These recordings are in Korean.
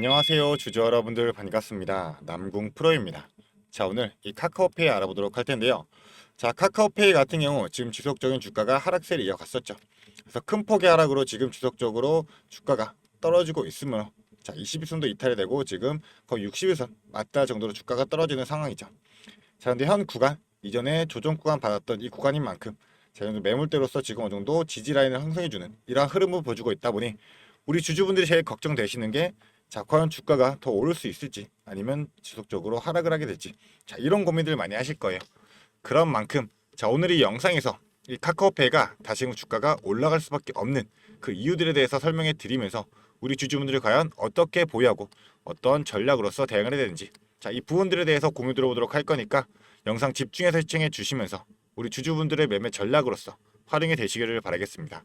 안녕하세요 주주 여러분들 반갑습니다. 남궁 프로입니다. 자, 오늘 이 카카오페이 알아보도록 할 텐데요. 자, 카카오페이 같은 경우 지금 지속적인 주가가 하락세를 이어갔었죠. 그래서 큰 폭의 하락으로 지금 지속적으로 주가가 떨어지고 있으며, 자, 21선도 이탈이 되고 지금 거의 61선 맞다 정도로 주가가 떨어지는 상황이죠. 자, 근데 현 구간, 이전에 조정 구간 받았던 이 구간인 만큼, 자, 매물대로서 지금 어느 정도 지지 라인을 형성해주는 이러한 흐름을 보여주고 있다 보니 우리 주주분들이 제일 걱정되시는 게, 자, 과연 주가가 더 오를 수 있을지 아니면 지속적으로 하락을 하게 될지, 자, 이런 고민들 많이 하실 거예요. 그런 만큼, 자, 오늘 이 영상에서 이 카카오페이가 다시금 주가가 올라갈 수밖에 없는 그 이유들에 대해서 설명해 드리면서 우리 주주분들이 과연 어떻게 보유하고 어떤 전략으로서 대응을 해야 되는지, 자, 이 부분들에 대해서 공유 들어보도록 할 거니까 영상 집중해서 시청해 주시면서 우리 주주분들의 매매 전략으로서 활용이 되시기를 바라겠습니다.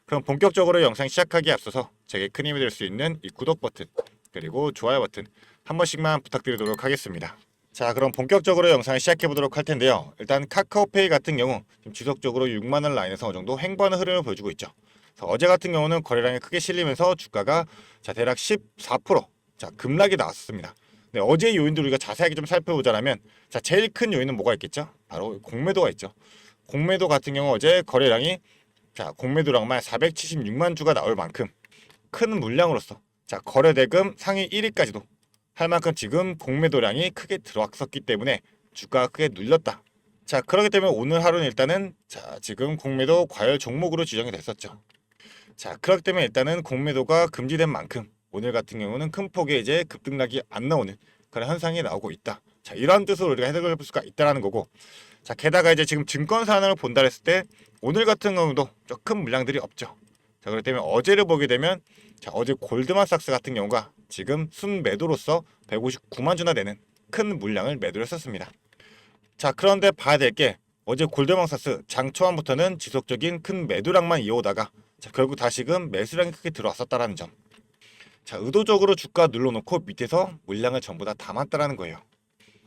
그럼 본격적으로 영상 시작하기에 앞서서 제게 큰 힘이 될 수 있는 이 구독 버튼 그리고 좋아요 버튼 한 번씩만 부탁드리도록 하겠습니다. 자, 그럼 본격적으로 영상을 시작해 보도록 할 텐데요. 일단 카카오페이 같은 경우 지금 지속적으로 6만원 라인에서 어느 정도 횡보하는 흐름을 보여주고 있죠. 그래서 어제 같은 경우는 거래량이 크게 실리면서 주가가, 자, 대략 14% 자, 급락이 나왔습니다. 네, 어제 요인들 우리가 자세하게 좀 살펴보자면, 자, 제일 큰 요인은 뭐가 있겠죠? 바로 공매도가 있죠. 공매도 같은 경우 어제 거래량이, 자, 공매도량만 476만 주가 나올 만큼 큰 물량으로서, 자, 거래대금 상위 1위까지도 할 만큼 지금 공매도량이 크게 들어왔었기 때문에 주가가 크게 눌렸다. 자, 그렇기 때문에 오늘 하루는 일단은, 자, 지금 공매도 과열 종목으로 지정이 됐었죠. 자, 그렇기 때문에 일단은 공매도가 금지된 만큼 오늘 같은 경우는 큰 폭의 이제 급등락이 안 나오는 그런 현상이 나오고 있다. 자, 이런 뜻으로 우리가 해석을 해볼 수가 있다라는 거고, 자, 게다가 이제 지금 증권 산업을 본다 했을 때 오늘 같은 경우도 좀 큰 물량들이 없죠. 자, 그렇기 때문에 어제를 보게 되면, 자, 어제 골드만삭스 같은 경우가 지금 순매도로서 159만 주나 되는 큰 물량을 매도를 했었습니다. 자, 그런데 봐야 될 게, 어제 골드만삭스 장 초반부터는 지속적인 큰 매도량만 이어오다가, 자, 결국 다시금 매수량이 크게 들어왔었다라는 점. 자, 의도적으로 주가 눌러놓고 밑에서 물량을 전부 다 담았다라는 거예요.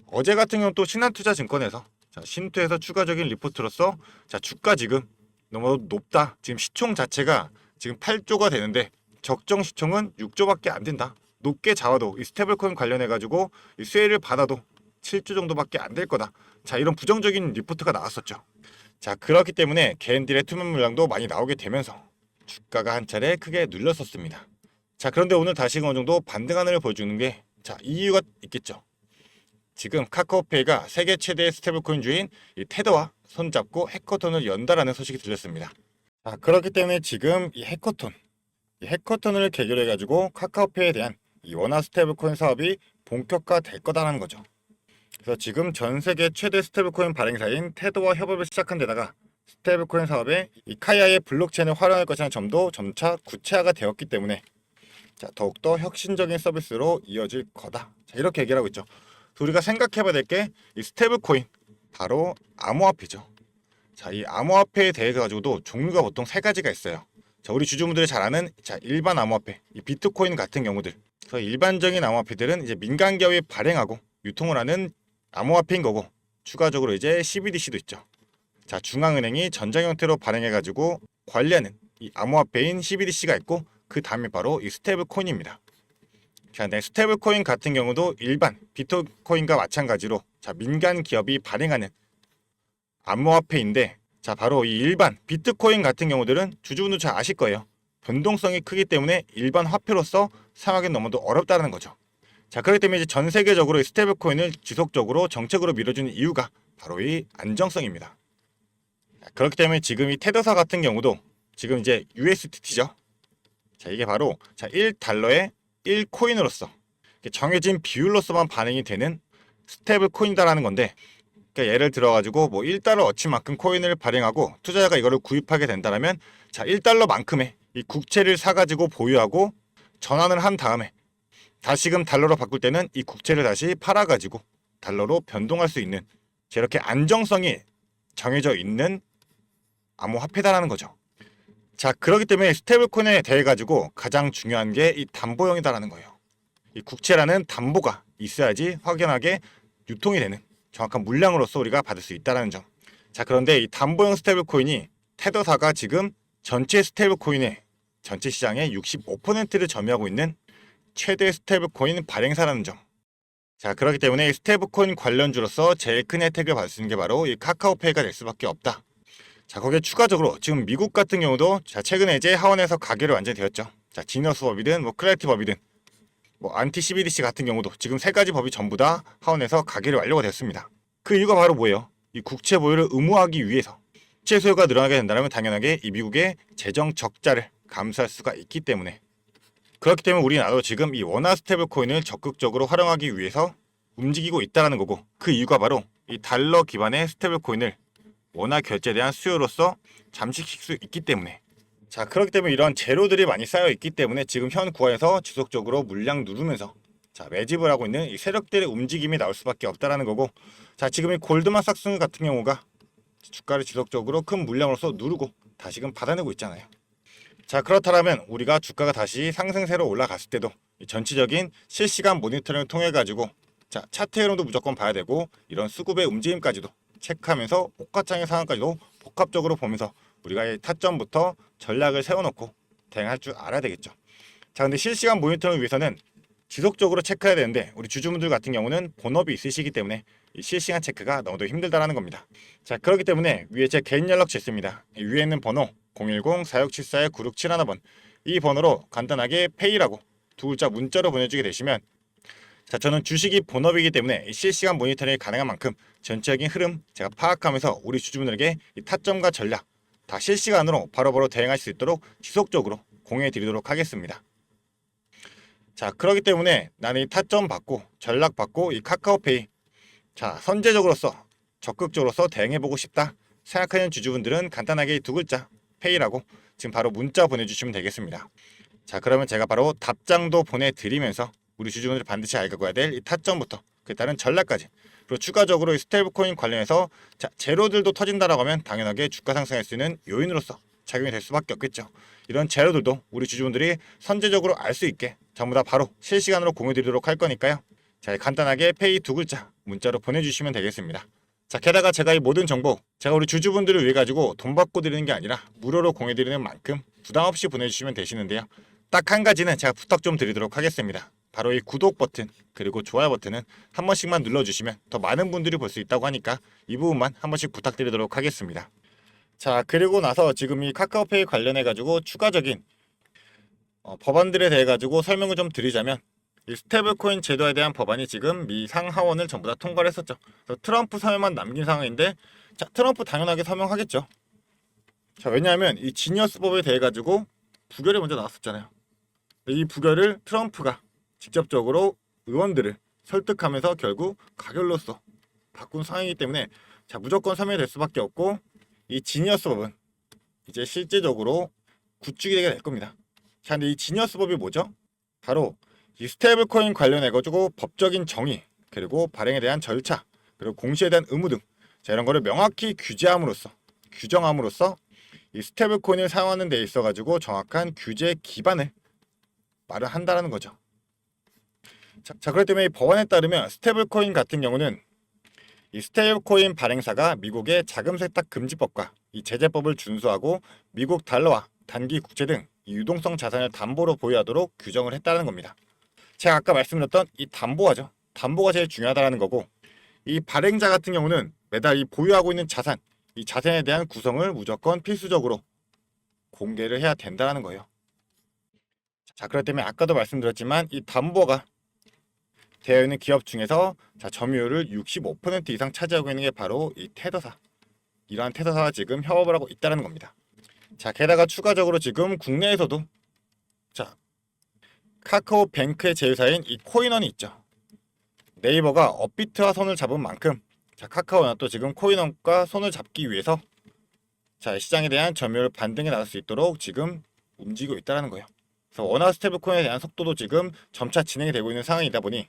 어제 같은 경우 또 신한투자증권에서, 자, 신투에서 추가적인 리포트로서, 자, 주가 지금 너무 높다. 지금 시총 자체가 지금 8조가 되는데 적정 시총은 6조밖에 안 된다. 높게 잡아도 이 스테이블코인 관련해 가지고 이 수혜를 받아도 7조 정도밖에 안 될 거다. 자, 이런 부정적인 리포트가 나왔었죠. 자, 그렇기 때문에 개인들의 투명 물량도 많이 나오게 되면서 주가가 한 차례 크게 눌렸었습니다. 자, 그런데 오늘 다시 어느 정도 반등하는 보여주는 게, 자, 이유가 있겠죠. 지금 카카오페이가 세계 최대의 스테이블코인 주인 이 테더와 손잡고 해커톤을 연다라는 소식이 들렸습니다. 자, 그렇기 때문에 지금 이 해커톤을 계기로 해가지고 카카오페이에 대한 이 원화 스테이블코인 사업이 본격화될 거다라는 거죠. 그래서 지금 전 세계 최대 스테이블코인 발행사인 테더와 협업을 시작한 데다가 스테이블코인 사업에 이 카이아의 블록체인을 활용할 것이라는 점도 점차 구체화가 되었기 때문에, 자, 더욱더 혁신적인 서비스로 이어질 거다. 자, 이렇게 얘기를 하고 있죠. 우리가 생각해봐야 될 게 이 스테이블코인, 바로 암호화폐죠. 자, 이 암호화폐에 대해서 가지고도 종류가 보통 세 가지가 있어요. 자, 우리 주주분들이 잘 아는, 자, 일반 암호화폐, 이 비트코인 같은 경우들. 그래서 일반적인 암호화폐들은 이제 민간 기업이 발행하고 유통을 하는 암호화폐인 거고, 추가적으로 이제 CBDC도 있죠. 자, 중앙은행이 전장 형태로 발행해가지고 관리하는 이 암호화폐인 CBDC가 있고, 그 다음에 바로 이 스테이블코인입니다. 자, 네, 스테이블코인 같은 경우도 일반 비트코인과 마찬가지로, 자, 민간 기업이 발행하는 암호화폐인데, 자, 바로 이 일반 비트코인 같은 경우들은 주주분들 잘 아실 거예요. 변동성이 크기 때문에 일반 화폐로서 사용하기 너무도 어렵다는 거죠. 자, 그렇기 때문에 이제 전 세계적으로 이 스테이블코인을 지속적으로 정책으로 밀어주는 이유가 바로 이 안정성입니다. 자, 그렇기 때문에 지금 이 테더사 같은 경우도 지금 이제 USDT죠. 자, 이게 바로, 자, 1달러에 1코인으로서 정해진 비율로서만 반영이 되는 스테이블 코인이다라는 건데, 그러니까 예를 들어가지고 뭐 1달러 어치만큼 코인을 발행하고 투자자가 이거를 구입하게 된다면, 자, 1달러만큼의 이 국채를 사가지고 보유하고 전환을 한 다음에 다시금 달러로 바꿀 때는 이 국채를 다시 팔아가지고 달러로 변동할 수 있는, 이렇게 안정성이 정해져 있는 암호화폐다라는 거죠. 자, 그렇기 때문에 스테이블코인에 대해 가지고 가장 중요한 게 이 담보형이다라는 거예요. 이 국채라는 담보가 있어야지 확연하게 유통이 되는 정확한 물량으로서 우리가 받을 수 있다는 점. 자, 그런데 이 담보형 스테이블코인이 테더사가 지금 전체 스테이블코인의 전체 시장의 65%를 점유하고 있는 최대 스테이블코인 발행사라는 점. 자, 그렇기 때문에 이 스테이블코인 관련주로서 제일 큰 혜택을 받을 수 있는 게 바로 이 카카오페이가 될 수밖에 없다. 자, 거기에 추가적으로 지금 미국 같은 경우도 자, 최근에 이제 하원에서 가결이 완전히 되었죠. 자, 지니어스 법이든 뭐 클래리티 법이든 뭐 안티 CBDC 같은 경우도 지금 세 가지 법이 전부 다 하원에서 가결이 완료가 됐습니다. 그 이유가 바로 뭐예요? 이 국채 보유를 의무화하기 위해서 국채 소유가 늘어나게 된다면 당연하게 이 미국의 재정 적자를 감수할 수가 있기 때문에 그렇기 때문에 우리나라도 지금 이 원화 스테이블코인을 적극적으로 활용하기 위해서 움직이고 있다는 거고 그 이유가 바로 이 달러 기반의 스테이블코인을 원화 결제에 대한 수요로서 잠식시킬 수 있기 때문에 자 그렇기 때문에 이런 재료들이 많이 쌓여 있기 때문에 지금 현 구간에서 지속적으로 물량 누르면서 자 매집을 하고 있는 이 세력들의 움직임이 나올 수밖에 없다라는 거고 자 지금 이 골드만삭스 같은 경우가 주가를 지속적으로 큰 물량으로서 누르고 다시금 받아내고 있잖아요. 자 그렇다면 우리가 주가가 다시 상승세로 올라갔을 때도 이 전체적인 실시간 모니터링을 통해 가지고 자 차트 흐름도 무조건 봐야 되고 이런 수급의 움직임까지도 체크하면서 호가창의 상황까지도 복합적으로 보면서 우리가 이 타점부터 전략을 세워놓고 대응할 줄 알아야 되겠죠. 자 근데 실시간 모니터링을 위해서는 지속적으로 체크해야 되는데 우리 주주분들 같은 경우는 본업이 있으시기 때문에 이 실시간 체크가 너무도 힘들다라는 겁니다. 자 그렇기 때문에 위에 제 개인 연락처 있습니다. 이 위에 있는 번호 010-4674-9671번 이 번호로 간단하게 페이라고 두 글자 문자로 보내주게 되시면 자 저는 주식이 본업이기 때문에 실시간 모니터링이 가능한 만큼 전체적인 흐름 제가 파악하면서 우리 주주분들에게 이 타점과 전략 다 실시간으로 바로바로 대응할 수 있도록 지속적으로 공유해 드리도록 하겠습니다. 자 그렇기 때문에 나는 이 타점 받고 전략 받고 이 카카오페이 자 선제적으로서 적극적으로서 대응해보고 싶다 생각하는 주주분들은 간단하게 이 두 글자 페이라고 지금 바로 문자 보내주시면 되겠습니다. 자 그러면 제가 바로 답장도 보내드리면서 우리 주주분들이 반드시 알고 가야 될 이 타점부터 그에 따른 전략까지 그리고 추가적으로 이 스테이블코인 관련해서 자 재료들도 터진다라고 하면 당연하게 주가 상승할 수 있는 요인으로서 작용이 될 수밖에 없겠죠. 이런 재료들도 우리 주주분들이 선제적으로 알 수 있게 전부 다 바로 실시간으로 공유드리도록 할 거니까요. 자 간단하게 페이 두 글자 문자로 보내주시면 되겠습니다. 자 게다가 제가 이 모든 정보 제가 우리 주주분들을 위해 가지고 돈 받고 드리는 게 아니라 무료로 공유드리는 만큼 부담 없이 보내주시면 되시는데요. 딱 한 가지는 제가 부탁 좀 드리도록 하겠습니다. 바로 이 구독 버튼 그리고 좋아요 버튼은 한 번씩만 눌러주시면 더 많은 분들이 볼 수 있다고 하니까 이 부분만 한 번씩 부탁드리도록 하겠습니다. 자 그리고 나서 지금 이 카카오페이 관련해 가지고 추가적인 법안들에 대해 가지고 설명을 좀 드리자면 이 스테이블코인 제도에 대한 법안이 지금 미 상하원을 전부 다 통과를 했었죠. 그래서 트럼프 서명만 남긴 상황인데 자 트럼프 당연하게 서명하겠죠. 자 왜냐하면 이 지니어스법에 대해 가지고 부결이 먼저 나왔었잖아요. 이 부결을 트럼프가 직접적으로 의원들을 설득하면서 결국 가결로서 바꾼 상황이기 때문에 자 무조건 서명이 될 수밖에 없고 이 지니어스법은 이제 실제적으로 구축이 되게 될 겁니다. 자 근데 이 지니어스법이 뭐죠? 바로 이 스테이블코인 관련해 가지고 법적인 정의 그리고 발행에 대한 절차 그리고 공시에 대한 의무 등 자 이런 거를 명확히 규정함으로써 이 스테이블코인을 사용하는 데 있어 가지고 정확한 규제 기반을 마련한다라는 거죠. 자 그렇기 때문에 이 법안에 따르면 스테이블코인 같은 경우는 이 스테이블코인 발행사가 미국의 자금 세탁 금지법과 이 제재법을 준수하고 미국 달러와 단기 국채 등 이 유동성 자산을 담보로 보유하도록 규정을 했다는 겁니다. 제가 아까 말씀드렸던 이 담보화죠. 담보가 제일 중요하다는 거고 이 발행자 같은 경우는 매달 이 보유하고 있는 자산, 이 자산에 대한 구성을 무조건 필수적으로 공개를 해야 된다는 거예요. 자 그렇기 때문에 아까도 말씀드렸지만 이 담보가 되어 있는 기업 중에서 자 점유율을 65% 이상 차지하고 있는 게 바로 이 테더사. 이러한 테더사와 지금 협업을 하고 있다는 겁니다. 자 게다가 추가적으로 지금 국내에서도 자 카카오뱅크의 제휴사인 이 코인원이 있죠. 네이버가 업비트와 손을 잡은 만큼 자 카카오는 또 지금 코인원과 손을 잡기 위해서 자 시장에 대한 점유율 반등이 나올 수 있도록 지금 움직이고 있다는 거예요. 그래서 원화 스테이블코인에 대한 속도도 지금 점차 진행이 되고 있는 상황이다 보니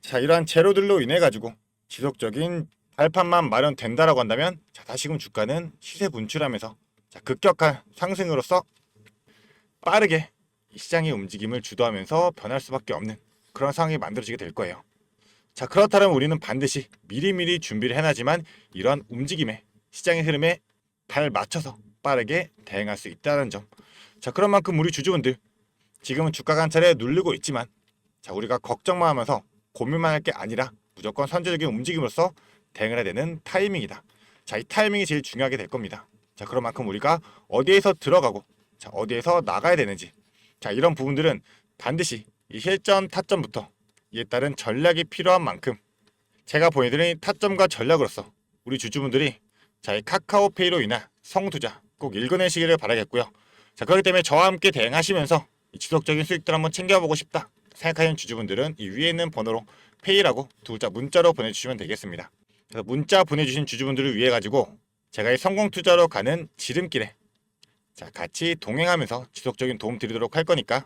자 이러한 재료들로 인해 가지고 지속적인 발판만 마련된다라고 한다면 자 다시금 주가는 시세 분출하면서 자 급격한 상승으로서 빠르게 시장의 움직임을 주도하면서 변할 수밖에 없는 그런 상황이 만들어지게 될 거예요. 자 그렇다면 우리는 반드시 미리미리 준비를 해놔지만 이러한 움직임에 시장의 흐름에 발 맞춰서 빠르게 대응할 수 있다는 점. 자 그런 만큼 우리 주주분들 지금은 주가가 한 차례 누르고 있지만 자, 우리가 걱정만 하면서 고민만 할 게 아니라 무조건 선제적인 움직임으로써 대응을 해야 되는 타이밍이다. 자, 이 타이밍이 제일 중요하게 될 겁니다. 자, 그런 만큼 우리가 어디에서 들어가고 자, 어디에서 나가야 되는지 자, 이런 부분들은 반드시 이 실전 타점부터 이에 따른 전략이 필요한 만큼 제가 보여드린 타점과 전략으로서 우리 주주분들이 자, 이 카카오페이로 인한 성투자 꼭 읽어내시기를 바라겠고요. 자, 그렇기 때문에 저와 함께 대응하시면서 이 지속적인 수익들 한번 챙겨보고 싶다 생각하시는 주주분들은 이 위에 있는 번호로 페이라고 두 글자 문자로 보내주시면 되겠습니다. 그래서 문자 보내주신 주주분들을 위해 가지고 제가 이 성공 투자로 가는 지름길에 자, 같이 동행하면서 지속적인 도움 드리도록 할 거니까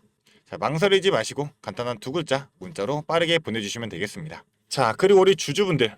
자, 망설이지 마시고 간단한 두 글자 문자로 빠르게 보내주시면 되겠습니다. 자, 그리고 우리 주주분들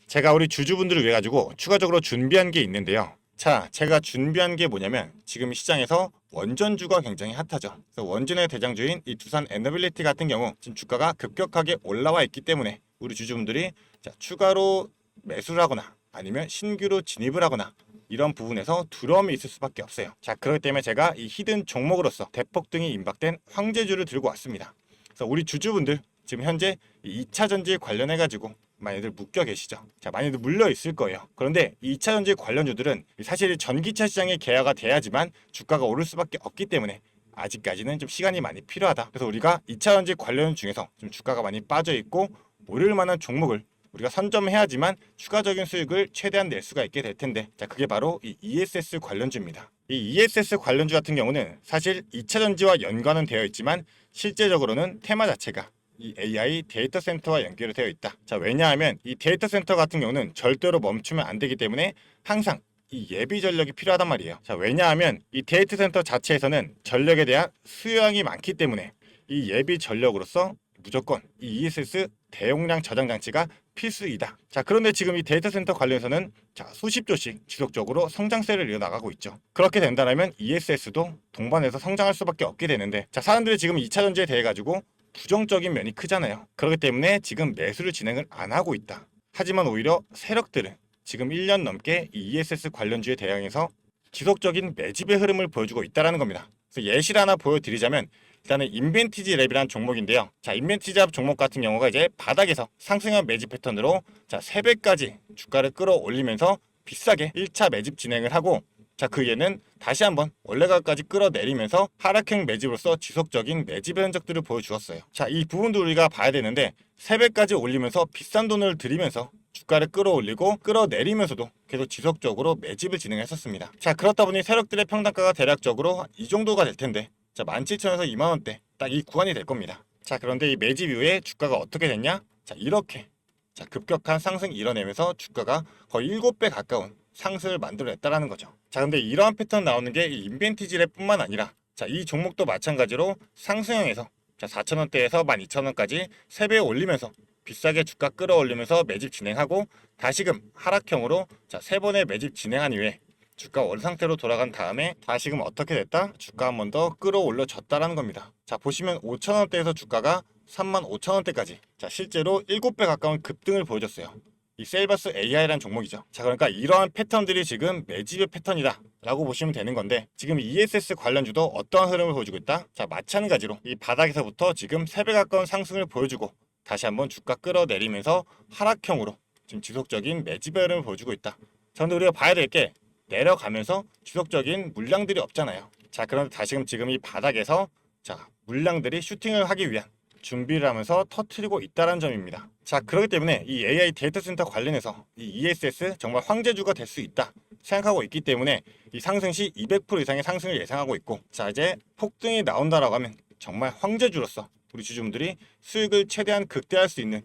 제가 우리 주주분들을 위해 가지고 추가적으로 준비한 게 있는데요. 자, 제가 준비한 게 뭐냐면 지금 시장에서 원전주가 굉장히 핫하죠. 그래서 원전의 대장주인 이 두산 에너빌리티 같은 경우 지금 주가가 급격하게 올라와 있기 때문에 우리 주주분들이 자, 추가로 매수를 하거나 아니면 신규로 진입을 하거나 이런 부분에서 두려움이 있을 수밖에 없어요. 자, 그렇기 때문에 제가 이 히든 종목으로서 대폭등이 임박된 황제주를 들고 왔습니다. 그래서 우리 주주분들 지금 현재 이 2차 전지에 관련해 가지고 많이들 묶여 계시죠. 자, 많이들 물려 있을 거예요. 그런데 이 2차 전지 관련주들은 사실 전기차 시장에 개화가 돼야지만 주가가 오를 수밖에 없기 때문에 아직까지는 좀 시간이 많이 필요하다. 그래서 우리가 2차 전지 관련 중에서 좀 주가가 많이 빠져 있고 오를 만한 종목을 우리가 선점해야지만 추가적인 수익을 최대한 낼 수가 있게 될 텐데 자, 그게 바로 이 ESS 관련주입니다. 이 ESS 관련주 같은 경우는 사실 2차 전지와 연관은 되어 있지만 실제적으로는 테마 자체가 이 AI 데이터 센터와 연결이 되어 있다. 자, 왜냐하면 이 데이터 센터 같은 경우는 절대로 멈추면 안 되기 때문에 항상 이 예비 전력이 필요하단 말이에요. 자, 왜냐하면 이 데이터 센터 자체에서는 전력에 대한 수요량이 많기 때문에 이 예비 전력으로서 무조건 이 ESS 대용량 저장 장치가 필수이다. 자, 그런데 지금 이 데이터 센터 관련해서는 자, 수십조씩 지속적으로 성장세를 이어나가고 있죠. 그렇게 된다면 ESS도 동반해서 성장할 수밖에 없게 되는데 자, 사람들이 지금 2차 전지에 대해 가지고 부정적인 면이 크잖아요. 그렇기 때문에 지금 매수를 진행을 안 하고 있다. 하지만 오히려 세력들은 지금 1년 넘게 이 ESS 관련주에 대항해서 지속적인 매집의 흐름을 보여주고 있다는 겁니다. 그래서 예시를 하나 보여드리자면 일단은 인벤티지 랩이라는 종목인데요. 자, 인벤티지 랩 종목 같은 경우가 이제 바닥에서 상승한 매집 패턴으로 자, 3배까지 주가를 끌어올리면서 비싸게 1차 매집 진행을 하고 자, 그 이후에는 다시 한번 원래가까지 끌어내리면서 하락형 매집으로서 지속적인 매집의 흔적들을 보여주었어요. 자, 이 부분도 우리가 봐야 되는데 3배까지 올리면서 비싼 돈을 들이면서 주가를 끌어올리고 끌어내리면서도 계속 지속적으로 매집을 진행했었습니다. 자, 그렇다 보니 세력들의 평단가가 대략적으로 이 정도가 될 텐데 자, 17,000원에서 2만원대 딱 이 구간이 될 겁니다. 자, 그런데 이 매집 이후에 주가가 어떻게 됐냐? 자, 이렇게 자, 급격한 상승 이뤄내면서 주가가 거의 7배 가까운 상승을 만들어냈다라는 거죠. 자, 근데 이러한 패턴 나오는 게 이 인벤티지랩뿐만 아니라 자, 이 종목도 마찬가지로 상승형에서 자, 4,000원대에서 12,000원까지 3배 올리면서 비싸게 주가 끌어올리면서 매집 진행하고 다시금 하락형으로 자, 3번의 매집 진행한 이후에 주가 원 상태로 돌아간 다음에 다시금 어떻게 됐다? 주가 한 번 더 끌어올려졌다라는 겁니다. 자, 보시면 5,000원대에서 주가가 35,000원대까지 자, 실제로 7배 가까운 급등을 보여줬어요. 이 셀버스 AI라는 종목이죠. 자, 그러니까 이러한 패턴들이 지금 매집의 패턴이다 라고 보시면 되는 건데 지금 ESS 관련주도 어떠한 흐름을 보여주고 있다? 자, 마찬가지로 이 바닥에서부터 지금 3배 가까운 상승을 보여주고 다시 한번 주가 끌어내리면서 하락형으로 지금 지속적인 매집의 흐름을 보여주고 있다. 자, 근데 우리가 봐야 될 게 내려가면서 지속적인 물량들이 없잖아요. 자, 그런데 다시금 지금 이 바닥에서 자, 물량들이 슈팅을 하기 위한 준비를 하면서 터트리고 있다는 점입니다. 자, 그렇기 때문에 이 AI 데이터 센터 관련해서 이 ESS 정말 황제주가 될 수 있다 생각하고 있기 때문에 이 상승 시 200% 이상의 상승을 예상하고 있고 자, 이제 폭등이 나온다라고 하면 정말 황제주로서 우리 주주분들이 수익을 최대한 극대화할 수 있는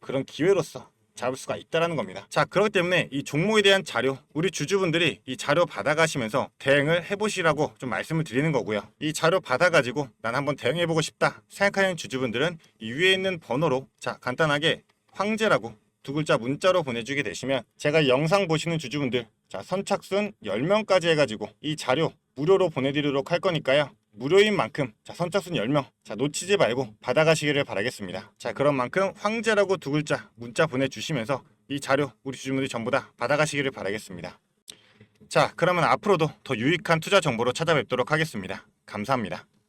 그런 기회로서 잡을 수가 있다는 겁니다. 자, 그렇기 때문에 이 종목에 대한 자료 우리 주주분들이 이 자료 받아가시면서 대응을 해보시라고 좀 말씀을 드리는 거고요. 이 자료 받아가지고 난 한번 대응해보고 싶다 생각하는 주주분들은 이 위에 있는 번호로 자, 간단하게 황제라고 두 글자 문자로 보내주게 되시면 제가 영상 보시는 주주분들 자, 선착순 10명까지 해가지고 이 자료 무료로 보내드리도록 할 거니까요. 무료인 만큼 자, 선착순 10명 자, 놓치지 말고 받아가시기를 바라겠습니다. 자, 그런 만큼 황제라고 두 글자 문자 보내주시면서 이 자료 우리 주주분들이 전부 다 받아가시기를 바라겠습니다. 자, 그러면 앞으로도 더 유익한 투자 정보로 찾아뵙도록 하겠습니다. 감사합니다.